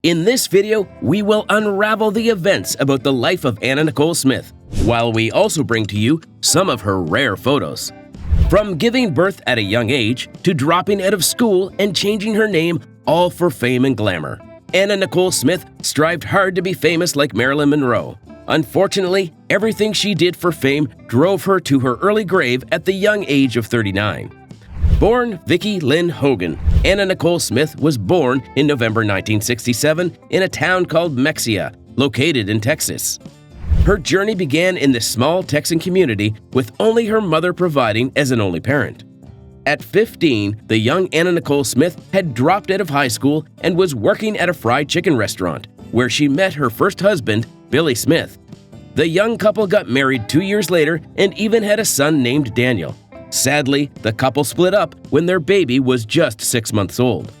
In this video, we will unravel the events about the life of Anna Nicole Smith, while we also bring to you some of her rare photos. From giving birth at a young age to dropping out of school and changing her name, all for fame and glamour, Anna Nicole Smith strived hard to be famous like Marilyn Monroe. Unfortunately, everything she did for fame drove her to her early grave at the young age of 39. Born Vicki Lynn Hogan, Anna Nicole Smith was born in November 1967 in a town called Mexia, located in Texas. Her journey began in this small Texan community with only her mother providing as an only parent. At 15, the young Anna Nicole Smith had dropped out of high school and was working at a fried chicken restaurant, where she met her first husband, Billy Smith. The young couple got married 2 years later and even had a son named Daniel. Sadly, the couple split up when their baby was just 6 months old.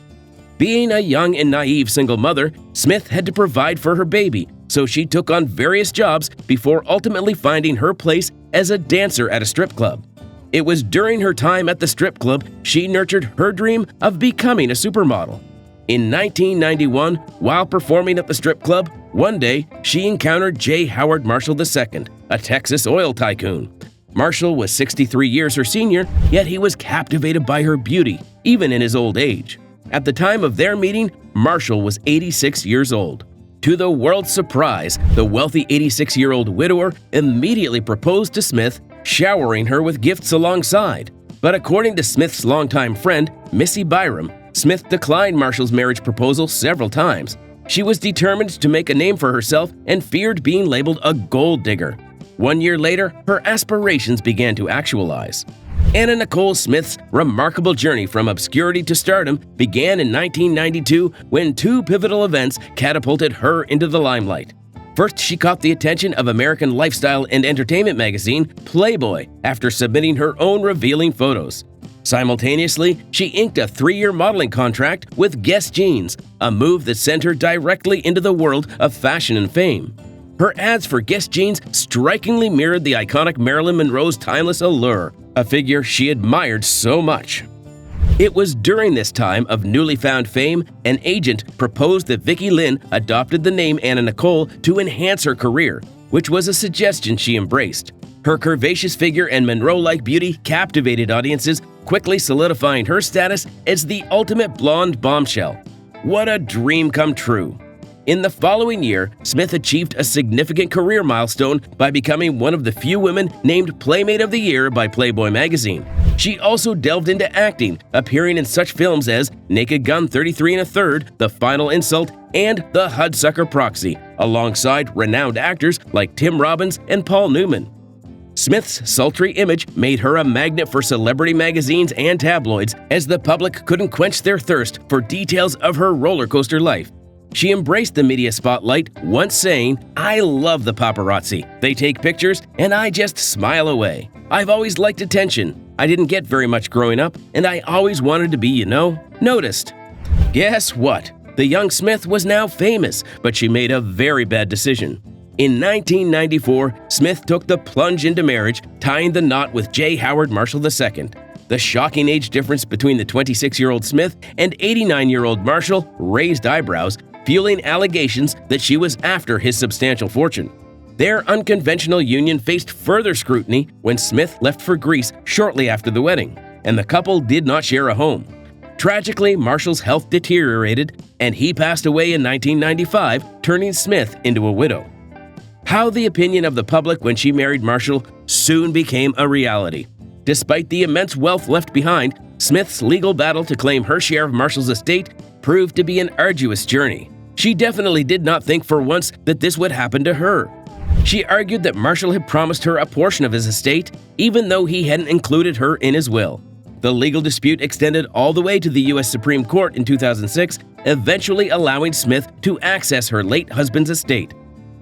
Being a young and naive single mother, Smith had to provide for her baby, so she took on various jobs before ultimately finding her place as a dancer at a strip club. It was during her time at the strip club she nurtured her dream of becoming a supermodel. In 1991, while performing at the strip club, one day she encountered J. Howard Marshall II, a Texas oil tycoon. Marshall was 63 years her senior, yet he was captivated by her beauty, even in his old age. At the time of their meeting, Marshall was 86 years old. To the world's surprise, the wealthy 86-year-old widower immediately proposed to Smith, showering her with gifts alongside. But according to Smith's longtime friend, Missy Byram, Smith declined Marshall's marriage proposal several times. She was determined to make a name for herself and feared being labeled a gold digger. 1 year later, her aspirations began to actualize. Anna Nicole Smith's remarkable journey from obscurity to stardom began in 1992 when two pivotal events catapulted her into the limelight. First, she caught the attention of American lifestyle and entertainment magazine Playboy after submitting her own revealing photos. Simultaneously, she inked a 3-year modeling contract with Guess Jeans, a move that sent her directly into the world of fashion and fame. Her ads for Guess Jeans strikingly mirrored the iconic Marilyn Monroe's timeless allure, a figure she admired so much. It was during this time of newly found fame, an agent proposed that Vicki Lynn adopted the name Anna Nicole to enhance her career, which was a suggestion she embraced. Her curvaceous figure and Monroe-like beauty captivated audiences, quickly solidifying her status as the ultimate blonde bombshell. What a dream come true! In the following year, Smith achieved a significant career milestone by becoming one of the few women named Playmate of the Year by Playboy magazine. She also delved into acting, appearing in such films as Naked Gun 33 1/3, The Final Insult, and The Hudsucker Proxy, alongside renowned actors like Tim Robbins and Paul Newman. Smith's sultry image made her a magnet for celebrity magazines and tabloids, as the public couldn't quench their thirst for details of her roller coaster life. She embraced the media spotlight, once saying, "I love the paparazzi. They take pictures, and I just smile away. I've always liked attention. I didn't get very much growing up, and I always wanted to be, noticed." Guess what? The young Smith was now famous, but she made a very bad decision. In 1994, Smith took the plunge into marriage, tying the knot with J. Howard Marshall II. The shocking age difference between the 26-year-old Smith and 89-year-old Marshall raised eyebrows, fueling allegations that she was after his substantial fortune. Their unconventional union faced further scrutiny when Smith left for Greece shortly after the wedding, and the couple did not share a home. Tragically, Marshall's health deteriorated, and he passed away in 1995, turning Smith into a widow. How the opinion of the public when she married Marshall soon became a reality. Despite the immense wealth left behind, Smith's legal battle to claim her share of Marshall's estate proved to be an arduous journey. She definitely did not think for once that this would happen to her. She argued that Marshall had promised her a portion of his estate, even though he hadn't included her in his will. The legal dispute extended all the way to the U.S. Supreme Court in 2006, eventually allowing Smith to access her late husband's estate.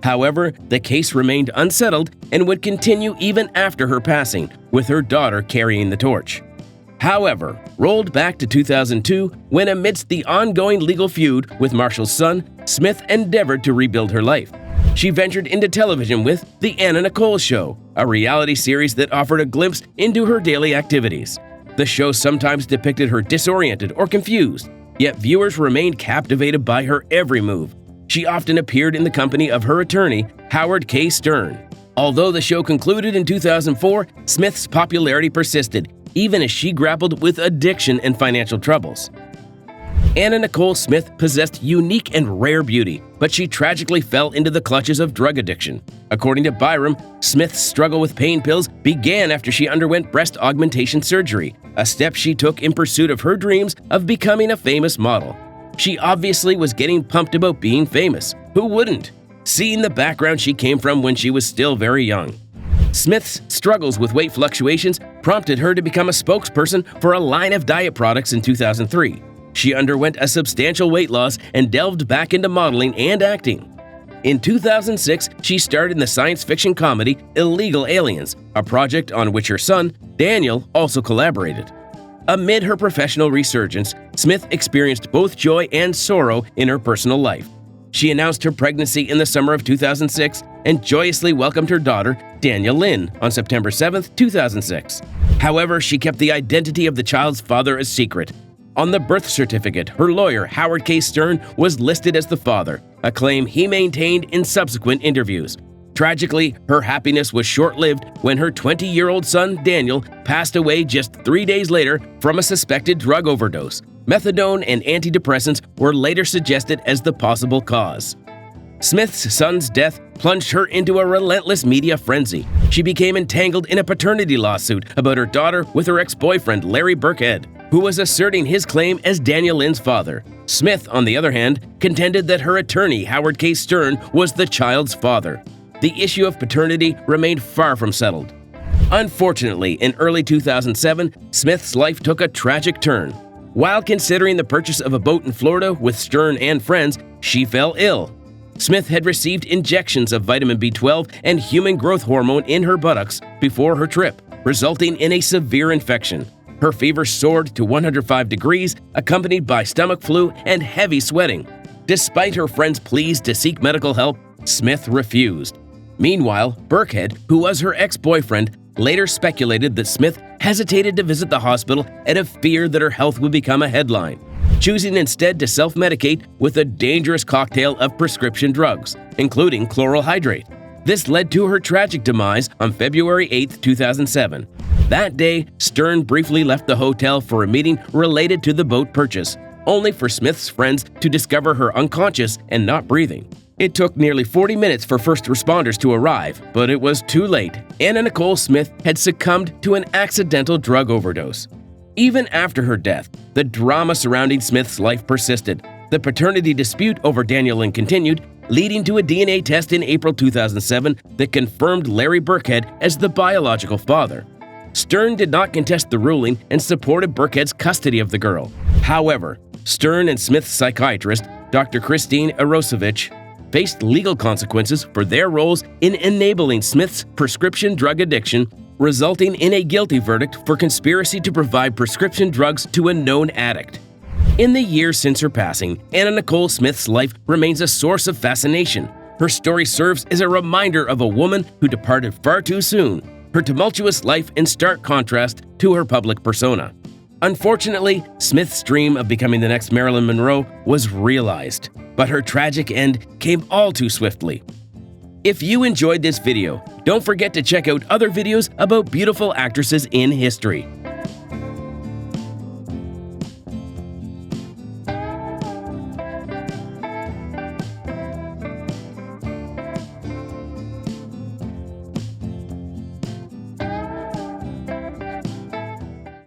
However, the case remained unsettled and would continue even after her passing, with her daughter carrying the torch. However, rolled back to 2002, when amidst the ongoing legal feud with Marshall's son, Smith endeavored to rebuild her life. She ventured into television with The Anna Nicole Show, a reality series that offered a glimpse into her daily activities. The show sometimes depicted her disoriented or confused, yet viewers remained captivated by her every move. She often appeared in the company of her attorney, Howard K. Stern. Although the show concluded in 2004, Smith's popularity persisted, even as she grappled with addiction and financial troubles. Anna Nicole Smith possessed unique and rare beauty, but she tragically fell into the clutches of drug addiction. According to Byram, Smith's struggle with pain pills began after she underwent breast augmentation surgery, a step she took in pursuit of her dreams of becoming a famous model. She obviously was getting pumped about being famous. Who wouldn't? Seeing the background she came from when she was still very young. Smith's struggles with weight fluctuations prompted her to become a spokesperson for a line of diet products in 2003. She underwent a substantial weight loss and delved back into modeling and acting. In 2006, she starred in the science fiction comedy Illegal Aliens, a project on which her son, Daniel, also collaborated. Amid her professional resurgence, Smith experienced both joy and sorrow in her personal life. She announced her pregnancy in the summer of 2006 and joyously welcomed her daughter, Daniel Lynn, on September 7, 2006. However, she kept the identity of the child's father a secret. On the birth certificate, her lawyer, Howard K. Stern, was listed as the father, a claim he maintained in subsequent interviews. Tragically, her happiness was short-lived when her 20-year-old son, Daniel, passed away just 3 days later from a suspected drug overdose. Methadone and antidepressants were later suggested as the possible cause. Smith's son's death plunged her into a relentless media frenzy. She became entangled in a paternity lawsuit about her daughter with her ex-boyfriend, Larry Burkhead, who was asserting his claim as Daniel Lynn's father. Smith, on the other hand, contended that her attorney, Howard K. Stern, was the child's father. The issue of paternity remained far from settled. Unfortunately, in early 2007, Smith's life took a tragic turn. While considering the purchase of a boat in Florida with Stern and friends, she fell ill. Smith had received injections of vitamin B12 and human growth hormone in her buttocks before her trip, resulting in a severe infection. Her fever soared to 105 degrees, accompanied by stomach flu and heavy sweating. Despite her friends' pleas to seek medical help, Smith refused. Meanwhile, Burkhead, who was her ex-boyfriend, later speculated that Smith hesitated to visit the hospital out of fear that her health would become a headline, choosing instead to self-medicate with a dangerous cocktail of prescription drugs, including chloral hydrate. This led to her tragic demise on February 8, 2007. That day, Stern briefly left the hotel for a meeting related to the boat purchase, only for Smith's friends to discover her unconscious and not breathing. It took nearly 40 minutes for first responders to arrive, but it was too late. Anna Nicole Smith had succumbed to an accidental drug overdose. Even after her death, the drama surrounding Smith's life persisted. The paternity dispute over Daniel Lynn continued, leading to a DNA test in April 2007 that confirmed Larry Burkhead as the biological father. Stern did not contest the ruling and supported Burkhead's custody of the girl. However, Stern and Smith's psychiatrist, Dr. Christine Arosevich, faced legal consequences for their roles in enabling Smith's prescription drug addiction, resulting in a guilty verdict for conspiracy to provide prescription drugs to a known addict. In the years since her passing, Anna Nicole Smith's life remains a source of fascination. Her story serves as a reminder of a woman who departed far too soon, her tumultuous life in stark contrast to her public persona. Unfortunately, Smith's dream of becoming the next Marilyn Monroe was realized, but her tragic end came all too swiftly. If you enjoyed this video, don't forget to check out other videos about beautiful actresses in history.